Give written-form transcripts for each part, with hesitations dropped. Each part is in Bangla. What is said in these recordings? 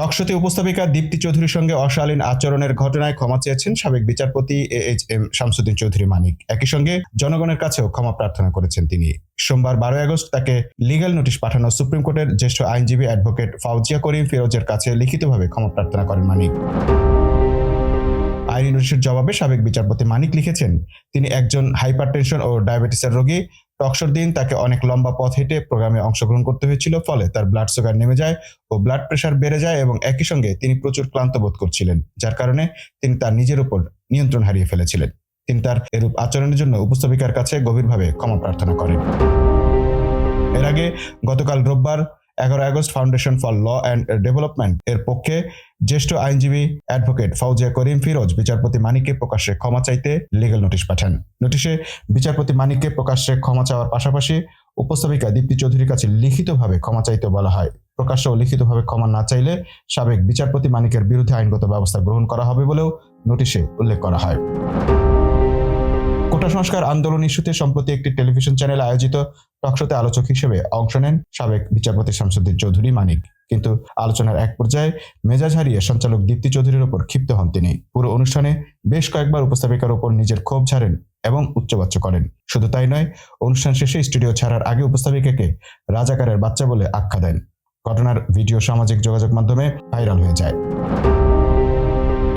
টকশোতে উপস্থাপিকা দীপ্তি চৌধুরীর সঙ্গে অশালীন আচরণের ঘটনায় ক্ষমা চেয়েছেন সাবেক বিচারপতি AHM শামসুদ্দিন চৌধুরী মানিক। একই সঙ্গে জনগণের কাছেও ক্ষমা প্রার্থনা করেছেন তিনি। সোমবার 12 আগস্ট তাকে লিগ্যাল নোটিশ পাঠানো সুপ্রিম কোর্টের জ্যেষ্ঠ আইনজীবী অ্যাডভোকেট ফাউজিয়া করিম ফিরোজের কাছে লিখিতভাবে ক্ষমা প্রার্থনা করেন মানিক। আইনি নোটিশের জবাবে সাবেক বিচারপতি মানিক লিখেছেন, তিনি একজন হাইপারটেনশন ও ডায়াবেটিসের রোগী। টকশোর দিন তাকে অনেক লম্বা পথ হেঁটে প্রোগ্রামে অংশগ্রহণ করতে হয়েছিল, ফলে তার ব্লাড সুগার নেমে যায় ও ব্লাড প্রেশার বেড়ে যায় এবং একই সঙ্গে তিনি প্রচুর ক্লান্ত বোধ করছিলেন, যার কারণে তিনি তার নিজের উপর নিয়ন্ত্রণ হারিয়ে ফেলেছিলেন। তিনি তার এরূপ আচরণের জন্য উপস্থাপিকার কাছে গভীরভাবে ক্ষমা প্রার্থনা করেন। এর আগে গতকাল রোববার 11 August foundation for law and development এর পক্ষে জ্যেষ্ঠ আইনজীবী অ্যাডভোকেট ফাউজিয়া করিম ফিরোজ বিচারপতি মানিককে প্রকাশ্যে ক্ষমা চাইতে লিগ্যাল নোটিশ পাঠান। নোটিশে বিচারপতি মানিককে প্রকাশ্যে ক্ষমা চাওয়ার পাশাপাশি উপস্থাপিকা দীপ্তি চৌধুরীর কাছে লিখিতভাবে ক্ষমা চাইতে বলা হয়। প্রকাশ্য ও লিখিতভাবে ক্ষমা না চাইলে সাবেক বিচারপতি মানিকের বিরুদ্ধে আইনগত ব্যবস্থা গ্রহণ করা হবে বলেও নোটিশে উল্লেখ করা হয়। কোটা সংস্কার আন্দোলন ইস্যুতে সম্প্রতি একটি টেলিভিশন চ্যানেলে আয়োজিত টকশোতে আলোচক হিসেবে অংশ নেন সাবেক বিচারপতি শামসুদ্দিন চৌধুরী মানিক। কিন্তু আলোচনার এক পর্যায়ে মেজাজ হারিয়ে সঞ্চালক দীপ্তি চৌধুরীর উপর ক্ষিপ্ত হন তিনি। পুরো অনুষ্ঠানে বেশ কয়েকবার উপস্থাপিকার উপর নিজের ক্ষোভ ঝাড়েন এবং উচ্চবাচ্য করেন। শুধু তাই নয়, অনুষ্ঠান শেষে স্টুডিও ছাড়ার আগে উপস্থাপিকাকে রাজাকারের বাচ্চা বলে আখ্যা দেন। ঘটনার ভিডিও সামাজিক যোগাযোগ মাধ্যমে ভাইরাল হয়ে যায়।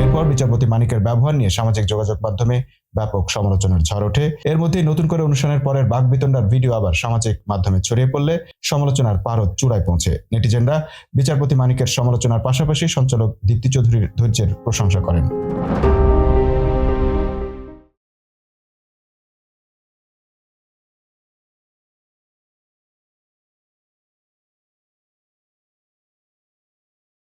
এরপর বিচারপতি মানিকের ব্যবহার নিয়ে সামাজিক যোগাযোগ মাধ্যমে ব্যাপক সমালোচনার ঝড় ওঠে। এর মধ্যেই নতুন করে অনুষ্ঠানের পরের বাকবিতণ্ডার ভিডিও আবার সামাজিক মাধ্যমে ছড়িয়ে পড়লে সমালোচনার পারদ চূড়ায় পৌঁছে। নেটিজেনরা বিচারপতি মানিকের সমালোচনার পাশাপাশি সঞ্চালক দীপ্তি চৌধুরীর ধৈর্যের প্রশংসা করেন।